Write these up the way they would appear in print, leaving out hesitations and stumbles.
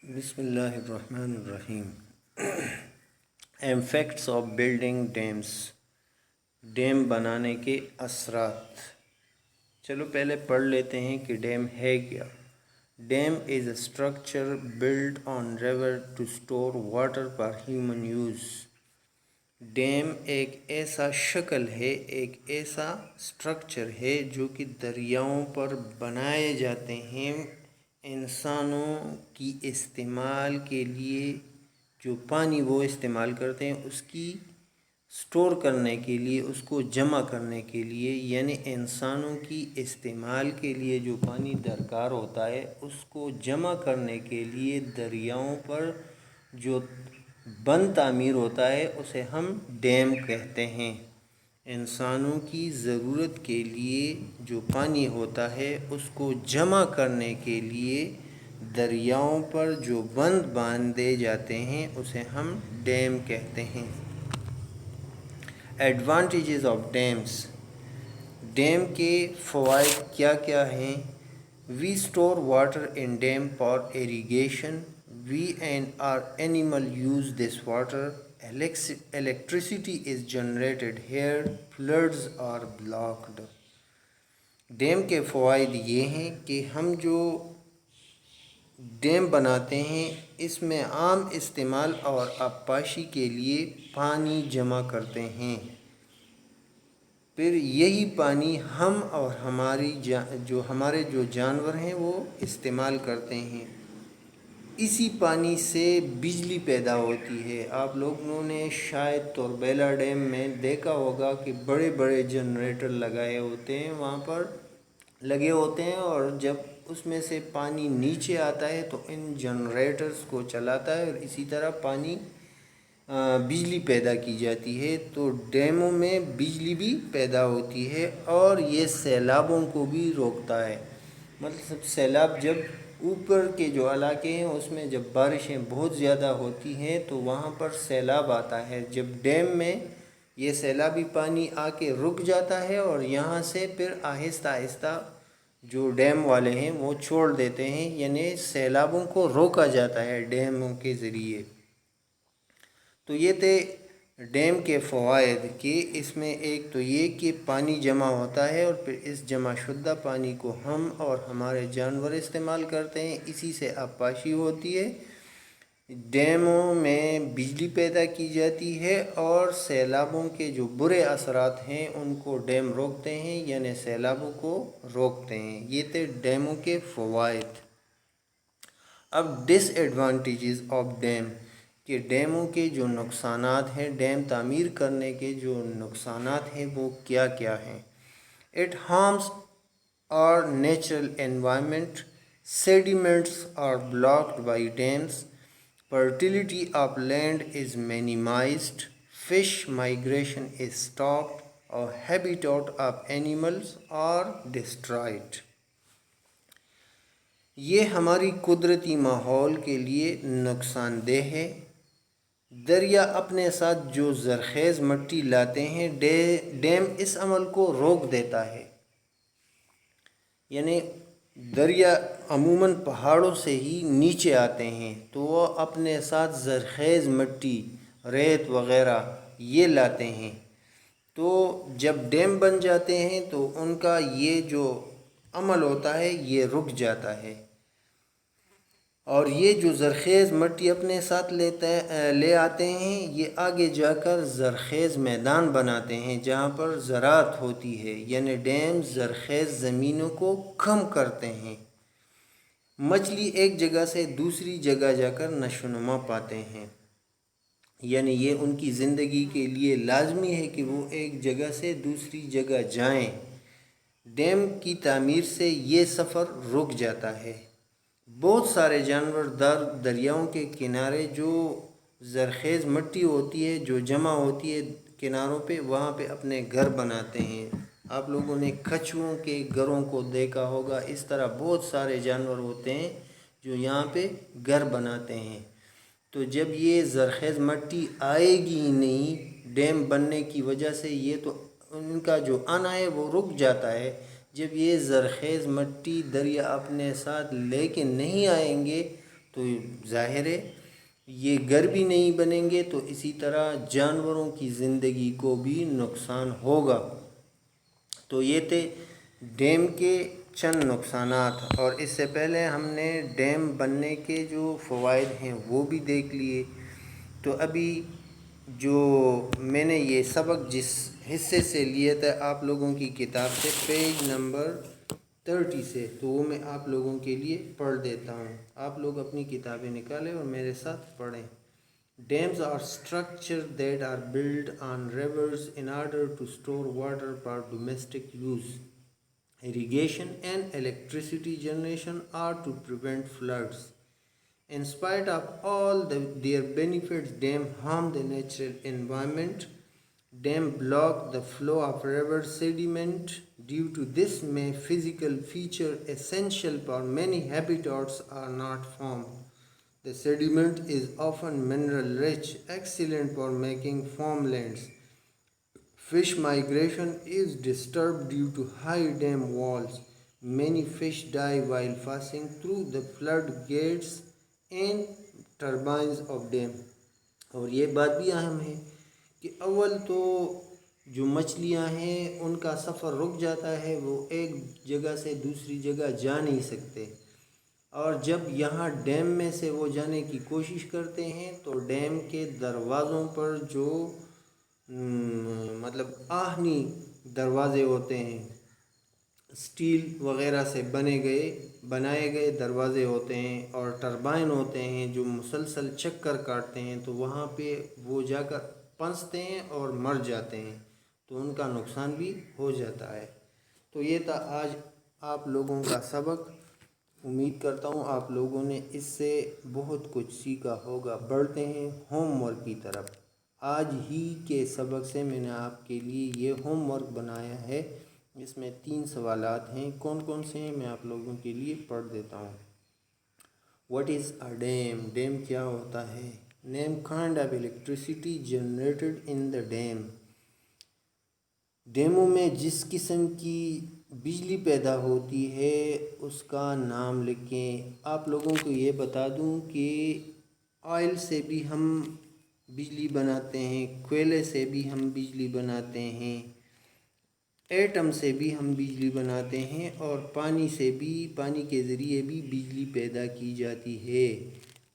بسم اللہ الرحمن الرحیم۔ ایمفیکٹس آف بلڈنگ ڈیمز، ڈیم بنانے کے اثرات۔ چلو پہلے پڑھ لیتے ہیں کہ ڈیم ہے کیا۔ Dam is a structure build on river to store water for human use. Dam ایک ایسا شکل ہے، ایک ایسا اسٹرکچر ہے جو کہ دریاؤں پر بنائے جاتے ہیں انسانوں کی استعمال کے لیے۔ جو پانی وہ استعمال کرتے ہیں اس کی سٹور کرنے کے لیے، اس کو جمع کرنے کے لیے، یعنی انسانوں کی استعمال کے لیے جو پانی درکار ہوتا ہے اس کو جمع کرنے کے لیے دریاؤں پر جو بند تعمیر ہوتا ہے اسے ہم ڈیم کہتے ہیں۔ انسانوں کی ضرورت کے لیے جو پانی ہوتا ہے اس کو جمع کرنے کے لیے دریاؤں پر جو بند باندھے جاتے ہیں اسے ہم ڈیم کہتے ہیں۔ ایڈوانٹیجز آف ڈیمز، ڈیم کے فوائد کیا کیا ہیں؟ We store water in dam for irrigation, we and our animal use this water, electricity is generated here, floods are blocked. Dam کے فوائد یہ ہیں کہ ہم جو ڈیم بناتے ہیں اس میں عام استعمال اور آبپاشی کے لیے پانی جمع کرتے ہیں، پھر یہی پانی ہم اور ہمارے جو جانور ہیں وہ استعمال کرتے ہیں۔ اسی پانی سے بجلی پیدا ہوتی ہے۔ آپ لوگوں نے شاید توربیلا ڈیم میں دیکھا ہوگا کہ بڑے بڑے جنریٹر لگائے ہوتے ہیں، وہاں پر لگے ہوتے ہیں، اور جب اس میں سے پانی نیچے آتا ہے تو ان جنریٹرز کو چلاتا ہے اور اسی طرح بجلی پیدا کی جاتی ہے۔ تو ڈیموں میں بجلی بھی پیدا ہوتی ہے اور یہ سیلابوں کو بھی روکتا ہے۔ مطلب سیلاب جب اوپر کے جو علاقے ہیں اس میں جب بارشیں بہت زیادہ ہوتی ہیں تو وہاں پر سیلاب آتا ہے۔ جب ڈیم میں یہ سیلابی پانی آ کے رک جاتا ہے اور یہاں سے پھر آہستہ آہستہ جو ڈیم والے ہیں وہ چھوڑ دیتے ہیں، یعنی سیلابوں کو روکا جاتا ہے ڈیموں کے ذریعے۔ تو یہ تھے ڈیم کے فوائد کہ اس میں ایک تو یہ کہ پانی جمع ہوتا ہے اور پھر اس جمع شدہ پانی کو ہم اور ہمارے جانور استعمال کرتے ہیں، اسی سے آبپاشی ہوتی ہے۔ ڈیموں میں بجلی پیدا کی جاتی ہے اور سیلابوں کے جو برے اثرات ہیں ان کو ڈیم روکتے ہیں، یعنی سیلابوں کو روکتے ہیں۔ یہ تھے ڈیموں کے فوائد۔ اب ڈس ایڈوانٹیجز آف ڈیم، کہ ڈیموں کے جو نقصانات ہیں، ڈیم تعمیر کرنے کے جو نقصانات ہیں وہ کیا کیا ہیں؟ It harms our natural environment, sediments are blocked by dams, fertility of land is minimized, fish migration is stopped, or habitat of animals are destroyed۔ یہ ہماری قدرتی ماحول کے لیے نقصان دہ ہے۔ دریا اپنے ساتھ جو زرخیز مٹی لاتے ہیں، ڈیم اس عمل کو روک دیتا ہے۔ یعنی دریا عموماً پہاڑوں سے ہی نیچے آتے ہیں تو وہ اپنے ساتھ زرخیز مٹی، ریت وغیرہ یہ لاتے ہیں، تو جب ڈیم بن جاتے ہیں تو ان کا یہ جو عمل ہوتا ہے یہ رک جاتا ہے، اور یہ جو زرخیز مٹی اپنے ساتھ لے آتے ہیں یہ آگے جا کر زرخیز میدان بناتے ہیں جہاں پر زراعت ہوتی ہے، یعنی ڈیم زرخیز زمینوں کو کم کرتے ہیں۔ مچھلی ایک جگہ سے دوسری جگہ جا کر نشو و نما پاتے ہیں، یعنی یہ ان کی زندگی کے لیے لازمی ہے کہ وہ ایک جگہ سے دوسری جگہ جائیں۔ ڈیم کی تعمیر سے یہ سفر رک جاتا ہے۔ بہت سارے جانور دریاؤں کے کنارے جو زرخیز مٹی ہوتی ہے جو جمع ہوتی ہے کناروں پہ، وہاں پہ اپنے گھر بناتے ہیں۔ آپ لوگوں نے کچھووں کے گھروں کو دیکھا ہوگا، اس طرح بہت سارے جانور ہوتے ہیں جو یہاں پہ گھر بناتے ہیں۔ تو جب یہ زرخیز مٹی آئے گی ہی نہیں ڈیم بننے کی وجہ سے، یہ تو ان کا جو آنا ہے وہ رک جاتا ہے۔ جب یہ زرخیز مٹی دریا اپنے ساتھ لے کے نہیں آئیں گے تو ظاہر ہے یہ گھر بھی نہیں بنیں گے تو اسی طرح جانوروں کی زندگی کو بھی نقصان ہوگا۔ تو یہ تھے ڈیم کے چند نقصانات، اور اس سے پہلے ہم نے ڈیم بننے کے جو فوائد ہیں وہ بھی دیکھ لیے۔ تو ابھی جو میں نے یہ سبق جس حصے سے لیا تھا آپ لوگوں کی کتاب سے، پیج نمبر 30 سے، تو وہ میں آپ لوگوں کے لیے پڑھ دیتا ہوں۔ آپ لوگ اپنی کتابیں نکالیں اور میرے ساتھ پڑھیں۔ Dams are structures that are built on rivers in order to store water for domestic use, irrigation, and electricity generation, or to prevent floods. In spite of all their benefits, dams harm the natural environment. Dams block the flow of river sediment. Due to this, may physical features essential for many habitats are not formed. The sediment is often mineral rich, excellent for making farmlands. Fish migration is disturbed due to high dam walls. Many fish die while passing through the floodgates and turbines of dam. اور یہ بات بھی اہم ہے کہ اول تو جو مچھلیاں ہیں ان کا سفر رک جاتا ہے، وہ ایک جگہ سے دوسری جگہ جا نہیں سکتے، اور جب یہاں ڈیم میں سے وہ جانے کی کوشش کرتے ہیں تو ڈیم کے دروازوں پر جو مطلب آہنی دروازے ہوتے ہیں، اسٹیل وغیرہ سے بنائے گئے دروازے ہوتے ہیں، اور ٹربائن ہوتے ہیں جو مسلسل چکر کاٹتے ہیں، تو وہاں پہ وہ جا کر پھنستے ہیں اور مر جاتے ہیں، تو ان کا نقصان بھی ہو جاتا ہے۔ تو یہ تھا آج آپ لوگوں کا سبق۔ امید کرتا ہوں آپ لوگوں نے اس سے بہت کچھ سیکھا ہوگا۔ بڑھتے ہیں ہوم ورک کی طرف۔ آج ہی کے سبق سے میں نے آپ کے لیے یہ ہوم ورک بنایا ہے، جس میں 3 سوالات ہیں۔ کون کون سے ہیں میں آپ لوگوں کے لیے پڑھ دیتا ہوں۔ What is a dam? Dam کیا ہوتا ہے؟ Name kind of electricity generated in the dam. ڈیموں میں جس قسم کی بجلی پیدا ہوتی ہے اس کا نام لکھیں۔ آپ لوگوں کو یہ بتا دوں کہ آئل سے بھی ہم بجلی بناتے ہیں، کوئلے سے بھی ہم بجلی بناتے ہیں، ایٹم سے بھی ہم بجلی بناتے ہیں، اور پانی سے بھی، پانی کے ذریعے بھی بجلی پیدا کی جاتی ہے۔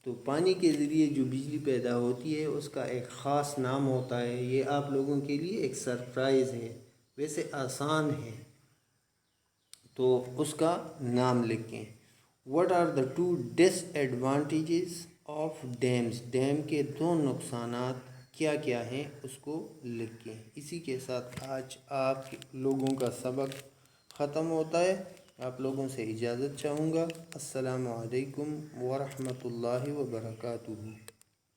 تو پانی کے ذریعے جو بجلی پیدا ہوتی ہے اس کا ایک خاص نام ہوتا ہے۔ یہ آپ لوگوں کے لیے ایک سرپرائز ہے، ویسے آسان ہے، تو اس کا نام لکھیں۔ What are the 2 disadvantages of dams? Dam کے 2 نقصانات کیا کیا ہیں اس کو لکھیں۔ اسی کے ساتھ آج آپ لوگوں کا سبق ختم ہوتا ہے۔ آپ لوگوں سے اجازت چاہوں گا۔ السلام علیکم ورحمۃ اللہ وبرکاتہ۔